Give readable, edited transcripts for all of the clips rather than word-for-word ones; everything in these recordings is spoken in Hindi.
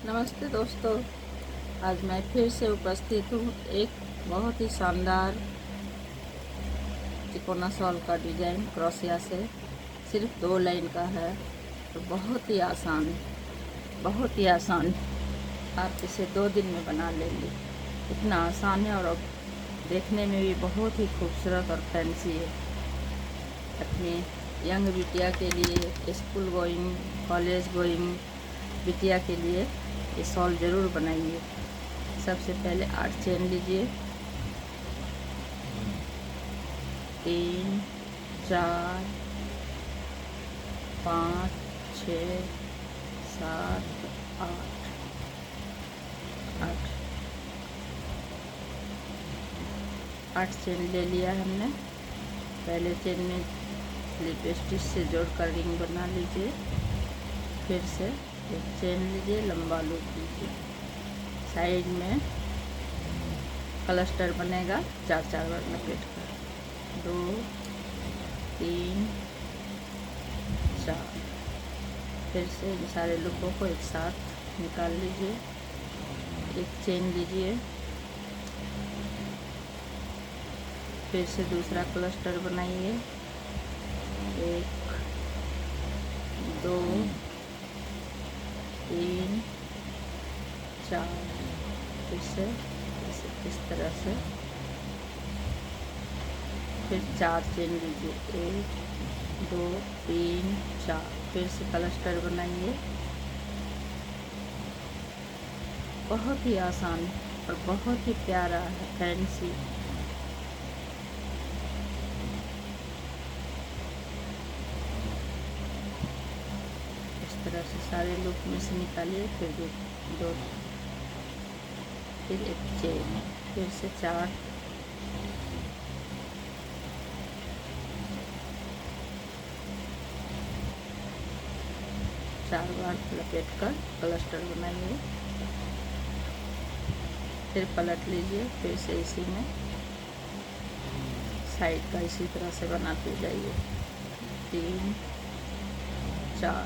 नमस्ते दोस्तों, आज मैं फिर से उपस्थित हूँ एक बहुत ही शानदार तिकोना शॉल का डिजाइन क्रोशिया से। सिर्फ 2 लाइन का है तो बहुत ही आसान, बहुत ही आसान। आप इसे 2 दिन में बना लेंगे। इतना आसान है और अब देखने में भी बहुत ही खूबसूरत और फैंसी है। अपने यंग बिटिया के लिए, स्कूल गोइंग, कॉलेज गोइंग बिटिया के लिए ये शॉल ज़रूर बनाइए। सबसे पहले 8 चेन लीजिए, 3 4 5 6 7 8 8 चेन ले लिया हमने। पहले चेन में स्लिप स्टिच से जोड़कर रिंग बना लीजिए। फिर से एक चेन लीजिए, लंबा लूप लीजिए। साइड में क्लस्टर बनेगा 4 बार लपेट कर, 2 3 4। फिर से इन सारे लूपों को एक साथ निकाल लीजिए। एक चेन लीजिए, फिर से दूसरा क्लस्टर बनाइए। 1 2 3 4। फिर से इस तरह से फिर 4 चेन लीजिए, 1 2 3 4। फिर से क्लस्टर बनाइए। बहुत ही आसान और बहुत ही प्यारा है, फैंसी। इस तरह से सारे लूप में से निकालिए। फिर दो फिर एक चेन, फिर से 4 बार लपेट कर क्लस्टर बनाइए। फिर पलट लीजिए। फिर से इसी में साइड का इसी तरह से बनाते जाइए। 3 4,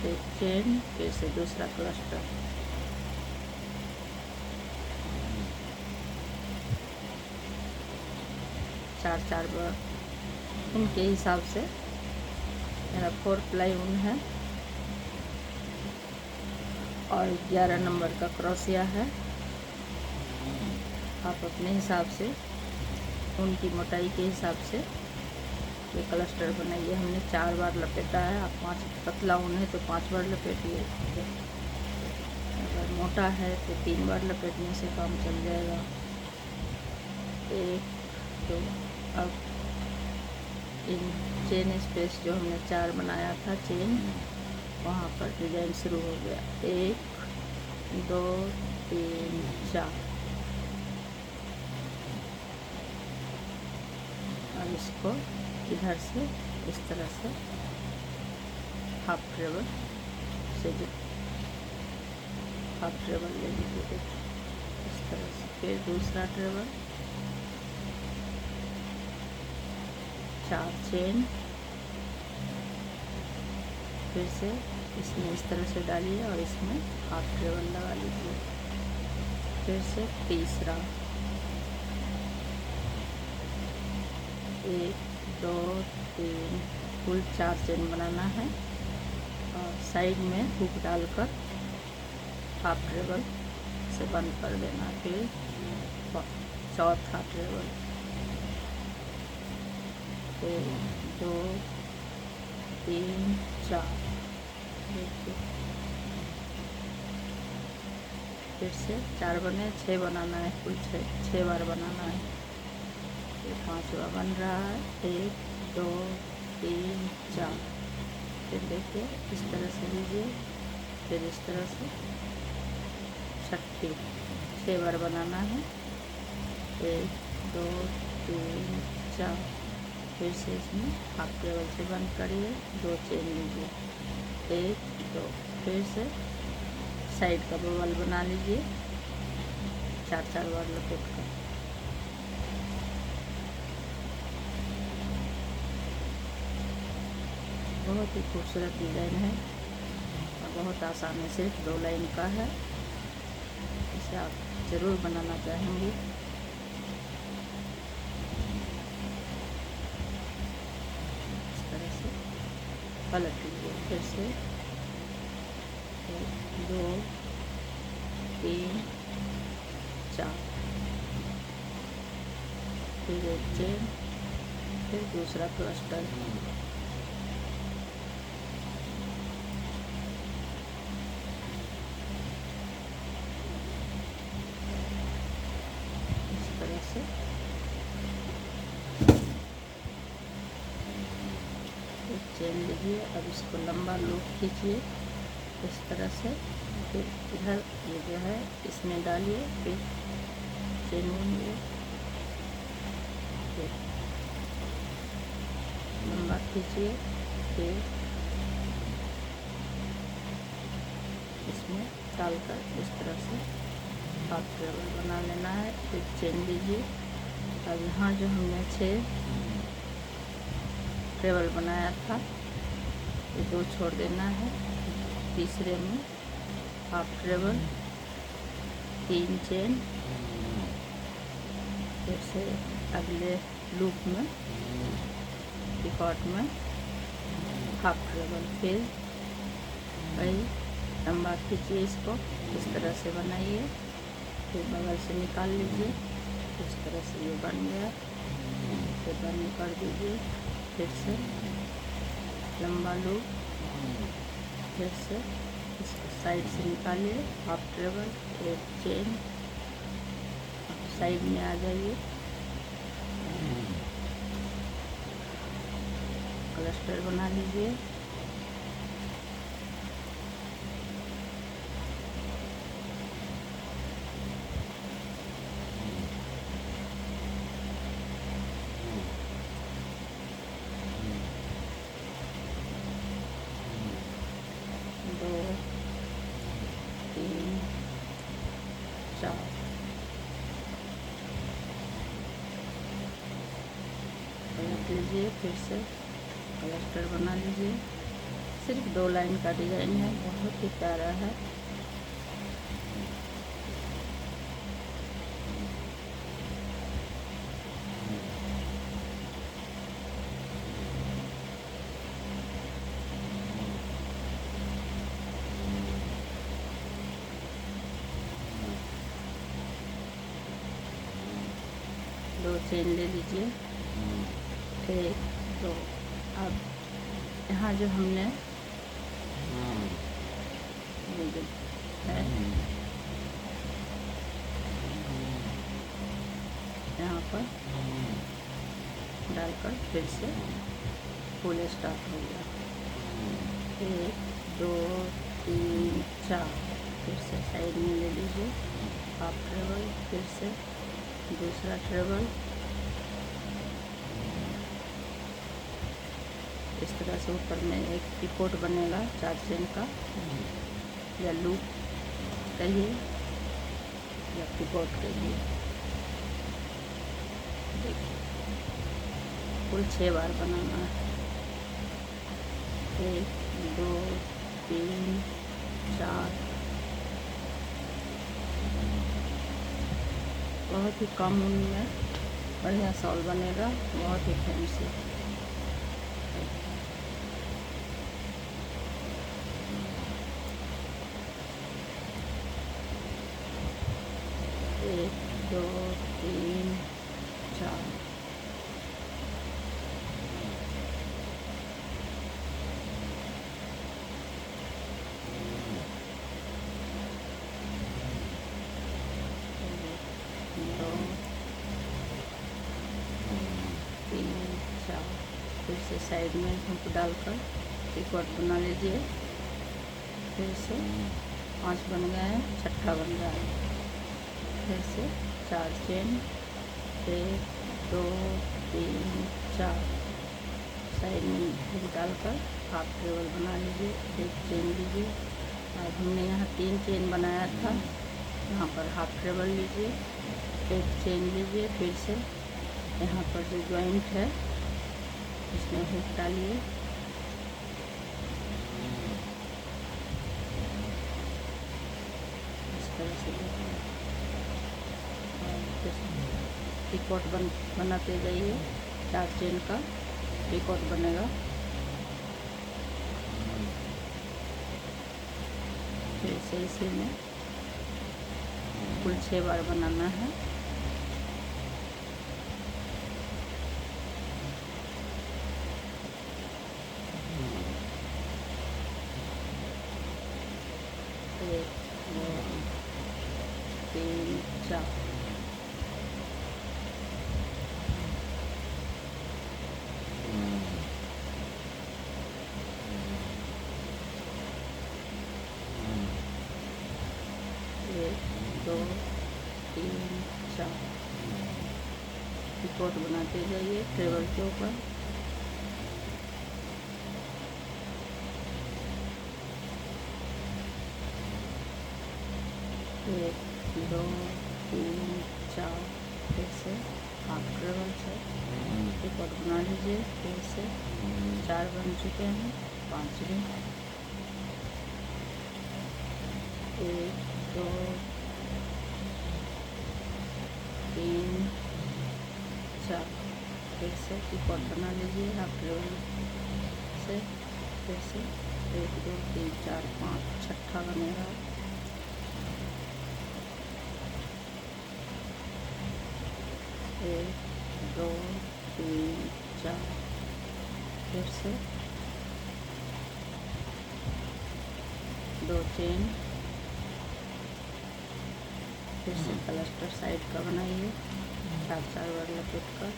एक चेन, फिर से दूसरा क्लस्टर। चार बार उनके हिसाब से। मेरा 4 प्लाई ऊन है और 11 नंबर का क्रोशिया है। आप अपने हिसाब से, ऊन की मोटाई के हिसाब से ये क्लस्टर बनाइए। हमने 4 बार लपेटा है। आप 5 पतला ऊन है तो 5 बार लपेटिए। अगर मोटा है तो 3 बार लपेटने से काम चल जाएगा। 1 2। अब इन चेन स्पेस जो हमने 4 बनाया था चेन, वहाँ पर डिजाइन शुरू हो गया। 1 2 3 4। अब इसको इधर से इस तरह से हाफ ट्रेबल से हाफ ट्रेबल ले लीजिए इस तरह से। फिर दूसरा ट्रेबल, 4 चेन, फिर से इसमें इस तरह से डालिए और इसमें हाफ ट्रेबल लगा लीजिए। फिर से तीसरा, 1 2 3, कुल 4 चेन बनाना है और साइड में हुक डालकर हाफ ट्रेबल से बंद कर देना। फिर चौथा ट्रेबल, 1 2 3 4। फिर से 4 बने, 6 बनाना है, कुल 6 बार बनाना है। ये 5वां बन रहा है। 1 2 3 4। फिर देखिए इस तरह से लीजिए। फिर इस तरह से छठी 6 बार बनाना है। 1 2 3 4। फिर से इसमें हाफ टेबल से बंद करिए, 2 चेन लीजिए, 1 2। फिर से साइड का बबल बना लीजिए 4 बार लपेट कर। बहुत ही खूबसूरत डिज़ाइन है बहुत आसान है, सिर्फ 2 लाइन का है। इसे आप ज़रूर बनाना चाहेंगे। इस तरह से पलट लीजिए, फिर से 1 2 3 4, फिर एक चेन, फिर दूसरा क्लस्टर, इस तरह से एक चेन लीजिए। अब इसको लंबा लूप खींचिए इस तरह से, फिर इधर ये जो है इसमें डालिए, फिर चेन बुनिए, फिर लंबा खींचिए, फिर इसमें डालकर इस तरह से हाफ ट्रेबल बना लेना है। फिर चेन लीजिए। अब यहाँ जो हमने 6 ट्रेबल बनाया था, ये 2 छोड़ देना है। तीसरे में हाफ ट्रेबल, 3 चेन, फिर से अगले लूप में पिकॉट में हाफ ट्रेबल, फिर वही लंबा खींचिए, इसको इस तरह से बनाइए, फिर बगल से निकाल लीजिए। इस तरह से ये बन गया, फिर बंद कर दीजिए। फिर से लंबा लूप, फिर से इसको साइड से निकालिए, हाफ ट्रेबल, एक चेन, साइड में आ जाइए, क्लस्टर बना लीजिए। दो, 3 4, पलट लीजिए, फिर से क्लस्टर बना लीजिए। सिर्फ 2 लाइन का डिज़ाइन है, बहुत ही प्यारा है। दो चेन ले लीजिए, 1 2। अब यहाँ जो हमने ये जो है यहाँ पर डालकर फिर से फूल स्टार्ट हो गया। 1 2 3 4, फिर से साइड में ले लीजिए, हाफ ट्रेबल, फिर से दूसरा ट्रेबल, इस तरह से ऊपर में एक पिकोट बनेगा 4 चेन का, या लूप कहिए या पिकोट कहिए। देखिए कुल 6 बार बनाना है। 1 2 3 4, बहुत ही कम ऊन में बढ़िया शॉल बनेगा, बहुत ही फैंसी। एक 2 3 4, फिर से साइड में हुक डालकर पिकॉट बना लीजिए। फिर से 5 बन गए हैं, छठा बन रहा है। फिर से 4 चेन, 1 2 3 4, साइड में हुक डालकर हाफ ट्रेबल बना लीजिए, एक चेन लीजिए। आज हमने यहाँ 3 चेन बनाया था, यहाँ पर हाफ ट्रेबल लीजिए, एक चेन लीजिए, फिर से यहाँ पर जो जॉइंट है इसमें हुक डालिए, ऐसे देखिए। टिकॉट बनाते जाइए, 4 चेन का टिकॉट बनेगा। फिर से इसी में कुल 6 बार बनाना है। एक, 2, 3, 4। एक, 2, 3, 4 टिकॉट बनाते जाइए टेबल के ऊपर। एक, 2, 3, 4 फिर से हाफ टेबल से टिकॉट बना लीजिए। फिर से 4 बन चुके हैं, 5वीं। 1, 2, 3, 4 फिर से टिकॉट बना लीजिए हाफ टेबल से। फिर से 1, 2, 3, 4, 5 छठा बनेगा। एक, 2, 3, 4 फिर से 2 चेन। फिर से क्लस्टर साइड का बनाइए, 4 बार लपेट कर।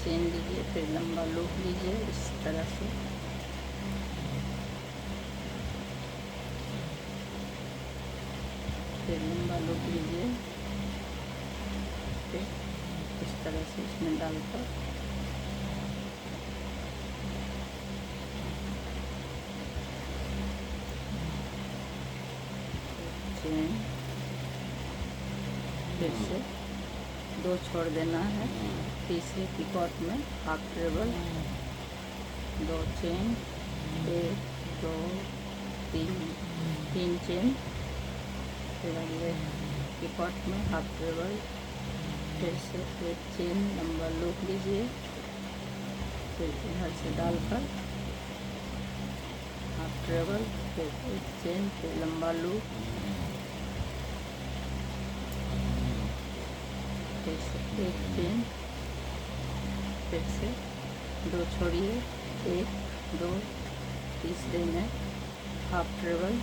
चेन लीजिए, फिर लंबा लूप लीजिए इस तरह से। फिर लंबा लूप लीजिए, फिर इस तरह से इसमें डालकर चेन। फिर से 2 छोड़ देना है। तीसरे पिकॉट में हाफ टेबल, 2 चेन, 1, 2, 3 चेन। फिर अगले पिकॉट में हाफ टेबल, फिर से 1 चेन लंबा लूप लीजिए। फिर इधर से डालकर हाफ टेबल, फिर 1 चेन, फिर लंबा लूप। फिर से 1 चेन, फिर से 2 छोड़िए, 1, 2, तीसरे में हाफ टेबल,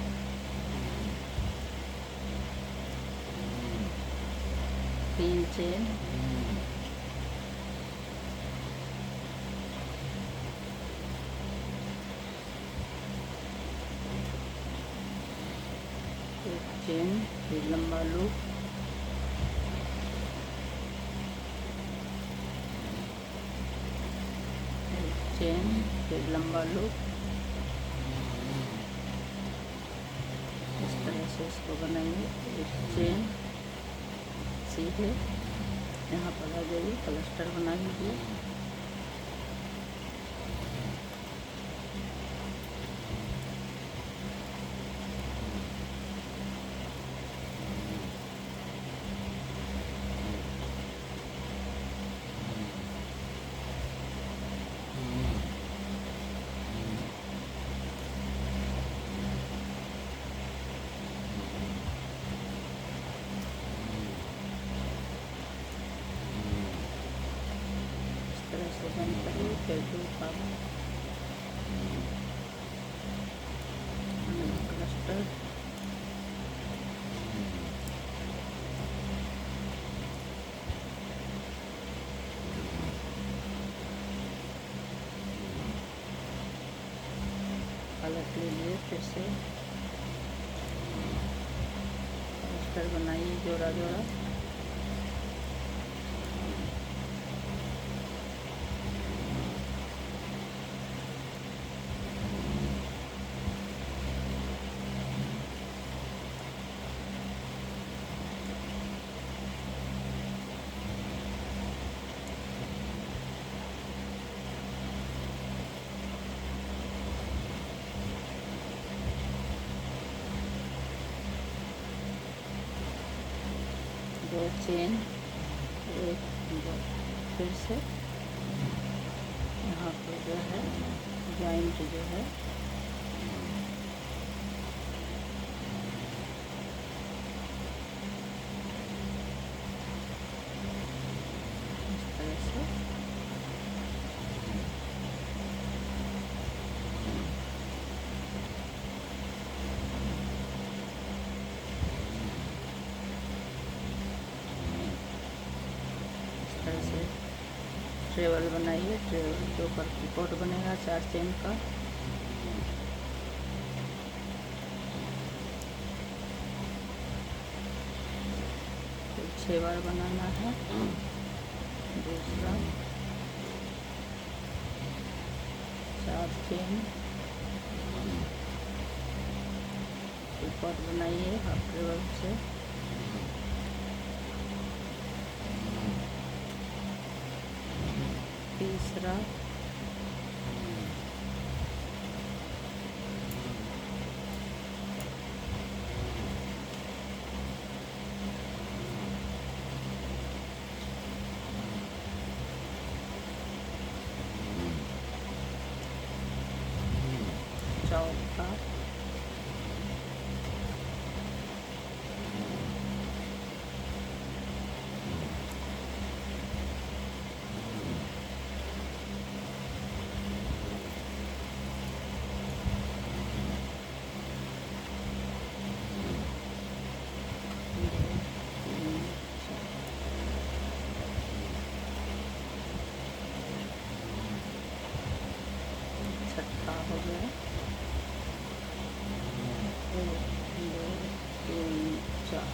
3 चेन, एक चेन, फिर लंबा लूप। चेन, फिर लंबा लूप। इस तरह से इसको बनाएंगे। एक चेन सीधे यहाँ पर आ जाइए, क्लस्टर बना लीजिए। को बंद करिए, फिर 2 पावर क्लस्टर पलट लीजिए, फिर से क्लस्टर बनाइए जोड़ा जोड़ा। दो चेन, 1 2, फिर से यहाँ पर जो है जॉइंट जो है इस तरह से ट्रेवल बनाइए। ट्रेवल के ऊपर पिकॉट बनेगा 4 चेन का। तो 6 बार बनाना है। दूसरा 4 चेन पिकॉट बनाइए हाफ ट्रेवल से। तीसरा 4 छठा हो गया। 1 2 3 4।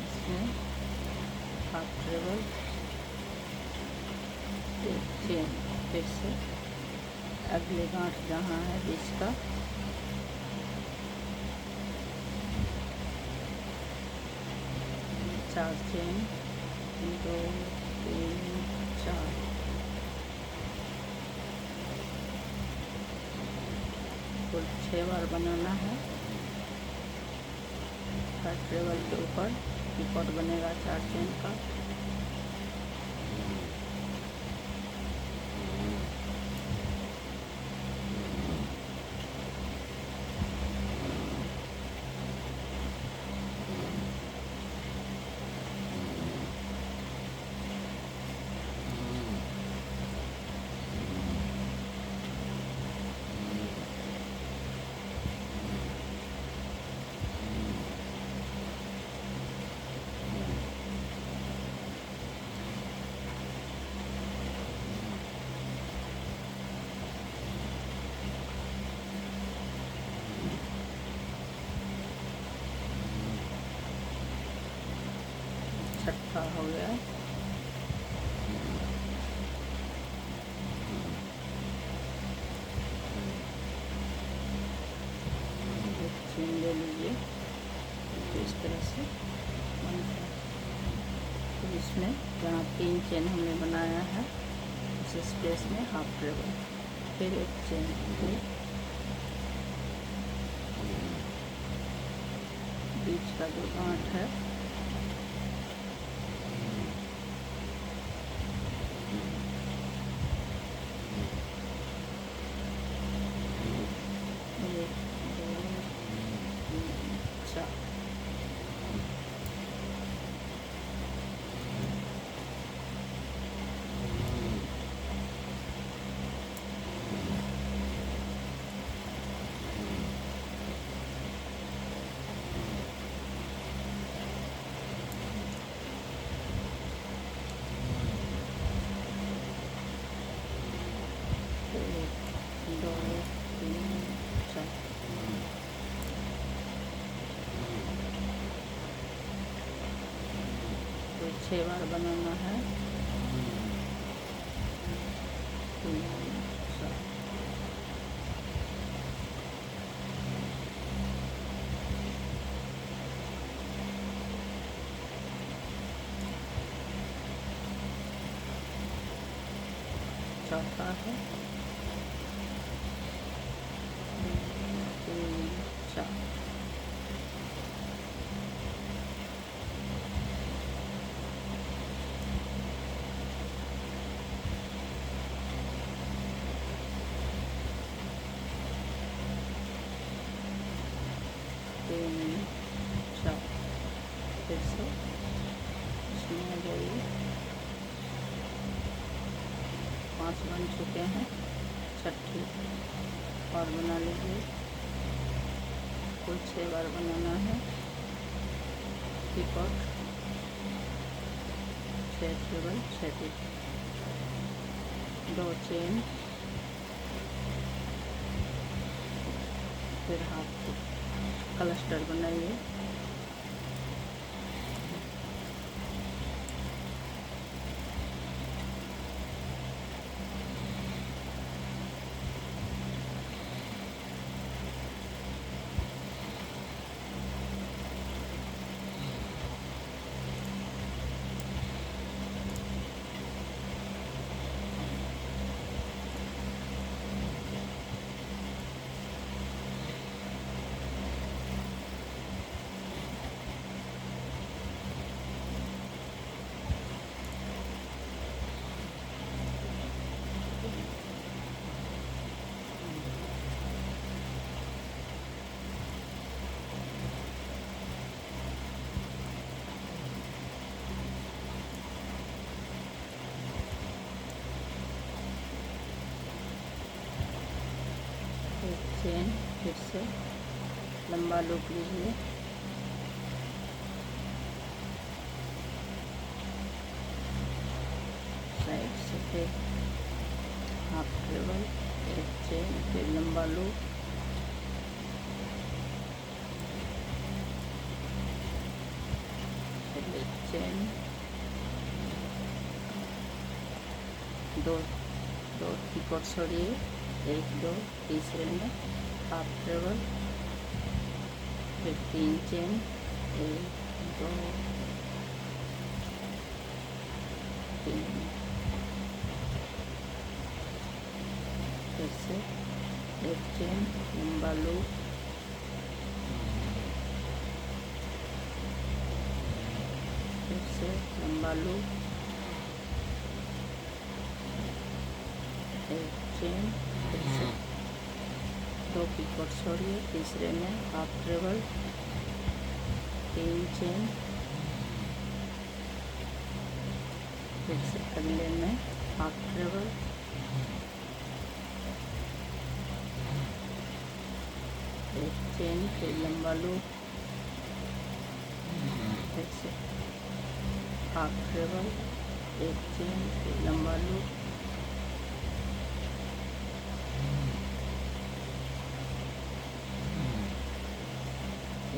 इसमें हाफ ट्रेवल, 1 चेन, फिर से अगले गांठ जहाँ है बीच का 4 चेन, 2 3 4। कुल 6 बार बनाना है। हर ट्रेवल के ऊपर पिकॉट बनेगा 4 चेन का। छठा हो गया। एक चेन ले लीजिए, तो इस तरह से बनता है। तो इसमें जहाँ 3 चेन हमने बनाया है उस स्पेस में हाफ ट्रेवल, फिर 1 चेन, फिर बीच का जो गांठ है 6 बार बनाना है। 3 4 चौथा है 3 4 3 4 फिर से इसमें आ जाइए। 5 बन चुके हैं, छठी और बना लीजिए। कुल 6 बार बनाना है। पीकॉक 6 टेबल 6 टिप, 2 चेन, फिर हाफ क्लस्टर बनाइए। चेन, फिर से लंबा लूप लीजिए। साइड से फिर हाफ टेबल, एक चेन, फिर लंबा लूप, फिर एक चेन, दो टिकट छोड़िए, 1 2 तीसरे में हाफ टेबल, फिर 3 चेन, 1 2 3, फिर से एक चेन, लंबा लूप, फिर से लंबा लूप, एक चेन, फिर से 2 पिकॉट छोड़िए, तीसरे में हाफ टेबल, 3 चेन, फिर से अगले में हाफ टेबल, एक चेन, फिर लंबा लूप, फिर से हाफ टेबल, एक चेन, फिर लंबा लूप,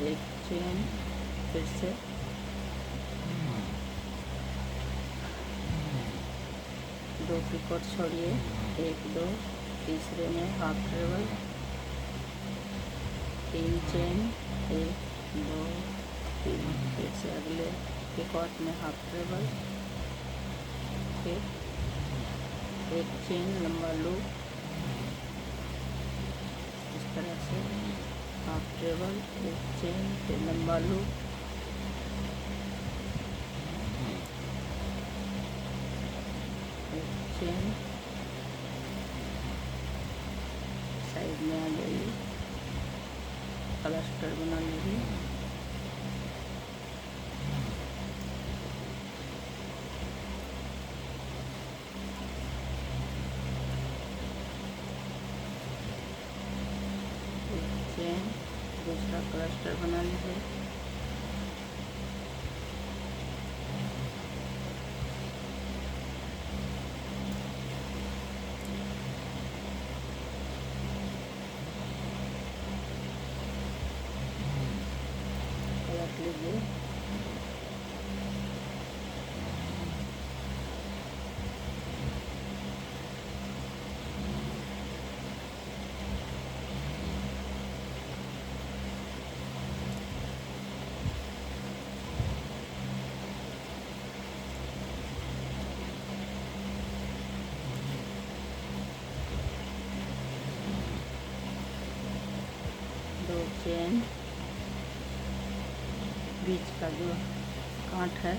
एक चेन, फिर से 2 पिकॉट छोड़िए, 1 2 तीसरे में हाफ टेबल, 3 चेन, 1 2 3, फिर से अगले पिकॉट में हाफ टेबल, फिर एक चेन, लंबा लूप, इस तरह से हाफ टेबल, एक चेन, फिर लंबा लूप, एक चेन, साइड में आ जाइए, क्लस्टर बना लीजिए। चेन, दूसरा क्लस्टर बना लीजिए। पलट लीजिए। ये चेन, बीच का जो गांठ है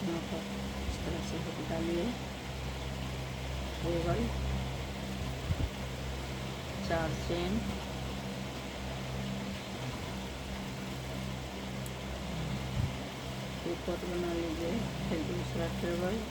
यहाँ पर इस तरह से हुक डालिए, ट्रेबल, 4 चेन, ऊपर बना लीजिए, फिर दूसरा ट्रेबल,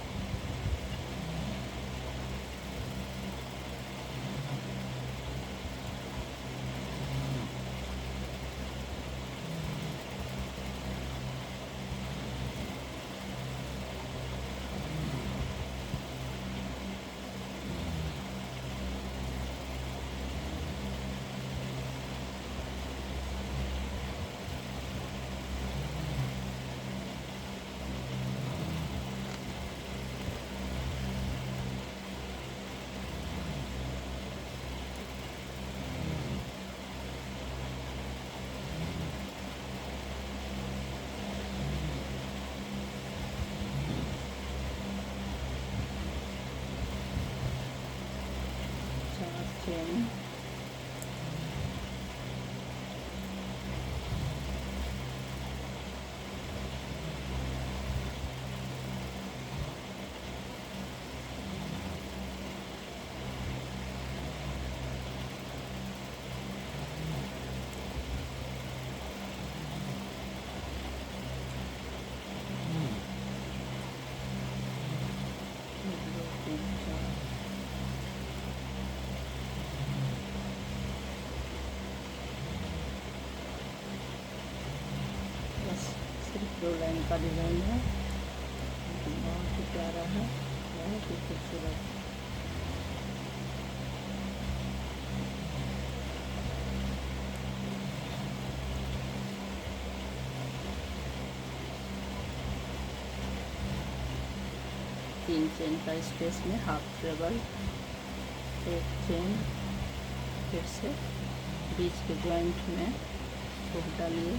चेन, सिर्फ 2 लाइन का डिज़ाइन है, बहुत ही प्यारा है, बहुत ही खूबसूरत। तीन चेन का स्पेस में हाफ ट्रेबल, एक चेन, फिर से बीच के जॉइंट में हुक डालिए,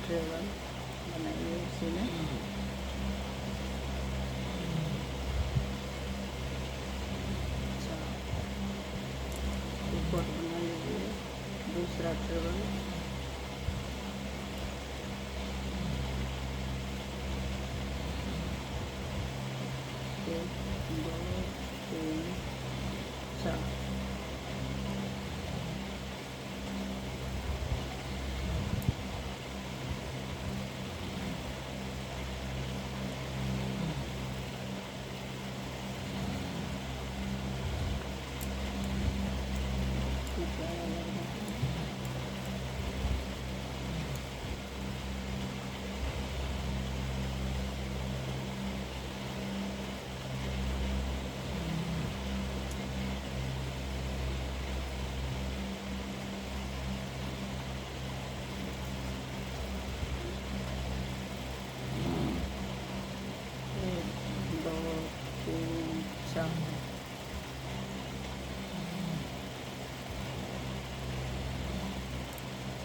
ट्रेबल बनाइए उसी में, ऊपर बना लीजिए दूसरा ट्रेबल, एक, 2, 3, 4,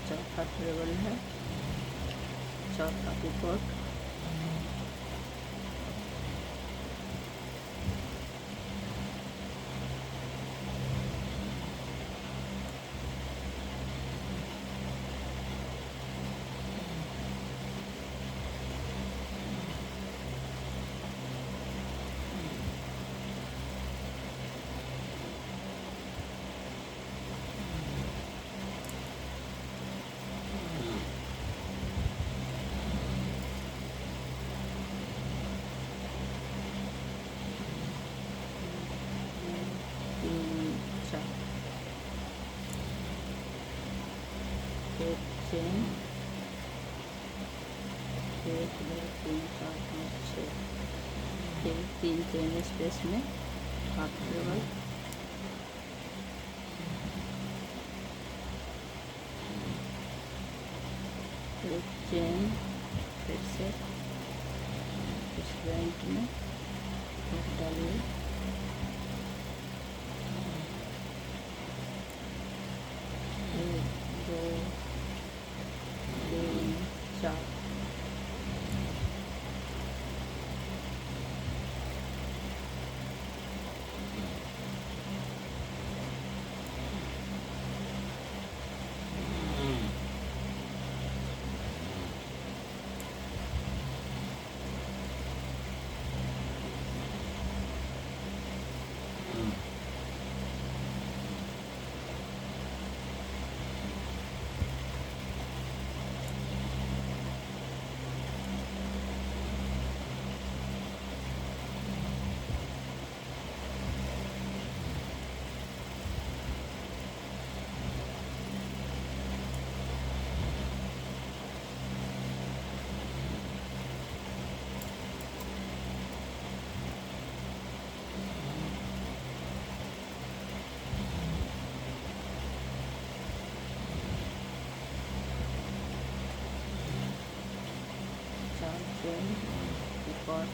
चौथा ट्रेबल है, चौथा पिकॉट, एक चेन, 1, 2, 3, 4, 5, 6, फिर 3 चेन स्पेस में हाफ ट्रेबल, एक चेन, फिर से इस जॉइंट में हुक डालिए, एक, 2, 3, 4, चेन ऊपर,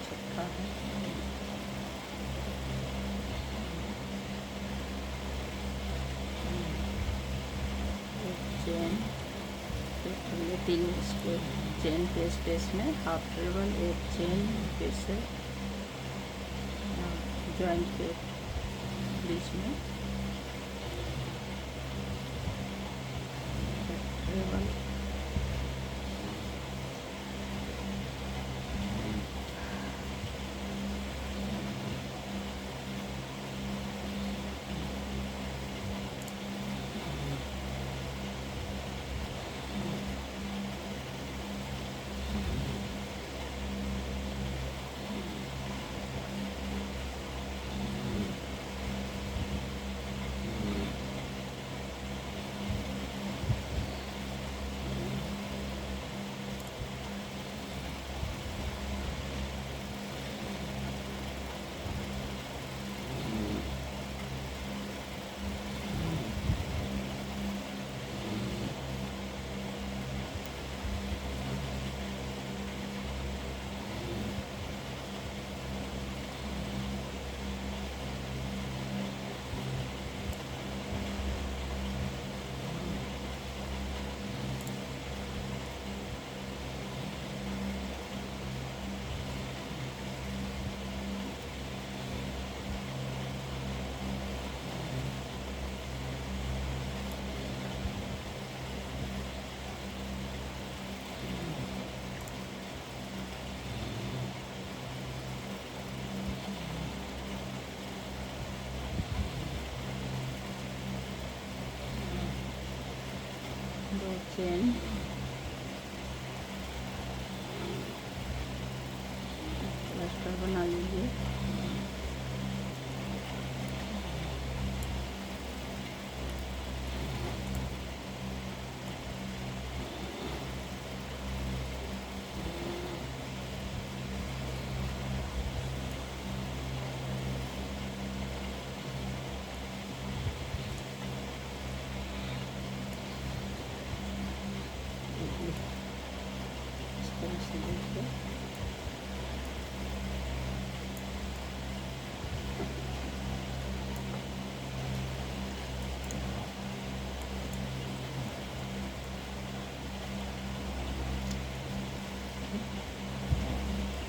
छठा है, चेन, ये 3 चेन के स्पेस में हाफ ट्रेबल, एक चेन, फिर से जॉइंट के बीच में ट्रेबल, दो चेन, क्लस्टर बना लीजिए। इस तरह से देखिए,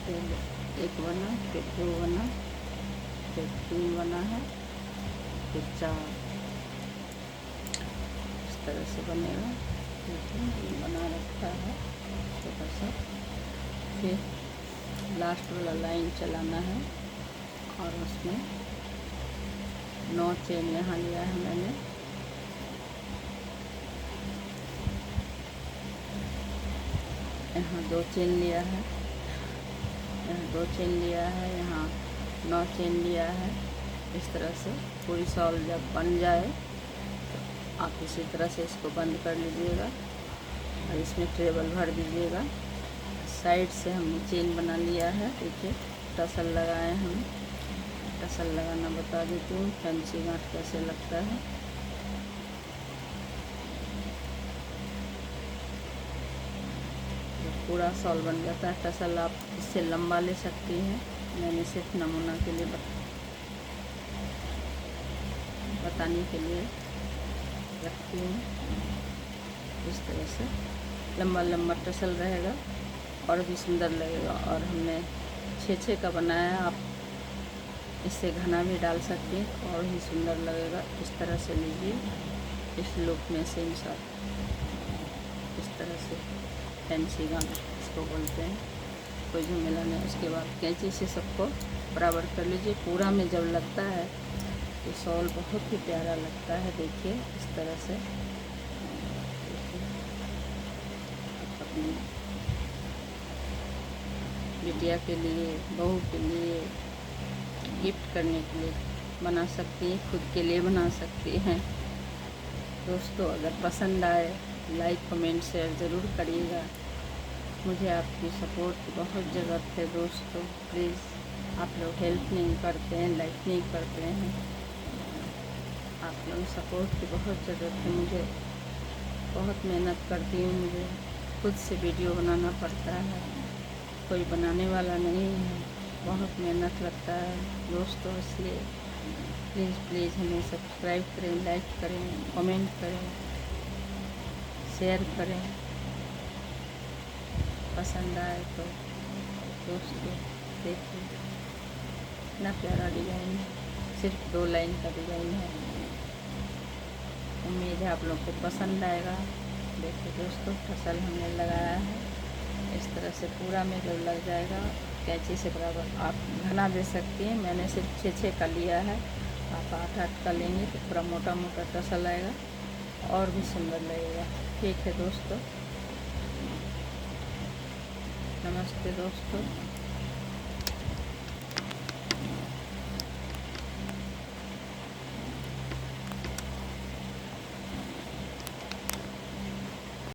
फिर एक बना, फिर 2 बना, फिर 3 बना है, फिर 4, इस तरह से बनेगा। देखिए बना रखा है छोटा सा। फिर लास्ट वाला लाइन चलाना है और उसमें 9 चेन यहाँ लिया है मैंने, यहाँ 2 चेन लिया है, यहाँ 2 चेन लिया है, यहाँ 9 चेन लिया है। इस तरह से पूरी शॉल जब बन जाए आप इसी तरह से इसको बंद कर लीजिएगा और इसमें ट्रेबल भर दीजिएगा। साइड से हमने चेन बना लिया है। देखिए टसल लगाए हम। टसल लगाना बता देती हूँ, फैंसी गांठ कैसे लगता है। पूरा शॉल बन जाता है। टसल आप इससे लंबा ले सकती हैं, मैंने सिर्फ नमूना के लिए बताने के लिए रखती हूँ। इस तरह से लंबा लंबा टसल रहेगा और भी सुंदर लगेगा। और हमने 6-6 का बनाया है, आप इससे घना भी डाल सकते हैं और भी सुंदर लगेगा। इस तरह से लीजिए, इस लुक में सेम साथ इस तरह से फैंसी गाउन इसको बोलते हैं, कोई झमेला नहीं। उसके बाद कैंची से सबको बराबर कर लीजिए। पूरा में जब लगता है तो शॉल बहुत ही प्यारा लगता है। देखिए इस तरह से अपनी बिटिया के लिए, बहू के लिए गिफ्ट करने के लिए बना सकती हैं, खुद के लिए बना सकती हैं। दोस्तों अगर पसंद आए लाइक कमेंट शेयर ज़रूर करिएगा। मुझे आपकी सपोर्ट की बहुत ज़रूरत है दोस्तों। प्लीज़ आप लोग हेल्प नहीं करते हैं, लाइक नहीं करते हैं। आप लोग सपोर्ट की बहुत ज़रूरत है। मुझे बहुत मेहनत करती हूँ, मुझे खुद से वीडियो बनाना पड़ता है, कोई बनाने वाला नहीं है। बहुत मेहनत लगता है दोस्तों, इसलिए प्लीज़ हमें सब्सक्राइब करें, लाइक करें, कमेंट करें, शेयर करें। पसंद आए तो दोस्तों देखिए इतना प्यारा डिज़ाइन है, सिर्फ 2 लाइन का डिज़ाइन है। उम्मीद है आप लोग को पसंद आएगा। देखिए दोस्तों टसल हमने लगाया है। इस तरह से पूरा में जब लग जाएगा कैंची से बराबर आप घना दे सकती हैं। मैंने सिर्फ 6-6 का लिया है, आप 8-8 का लेंगे तो पूरा मोटा मोटा टसल आएगा और भी सुंदर लगेगा। ठीक है दोस्तों, नमस्ते दोस्तों।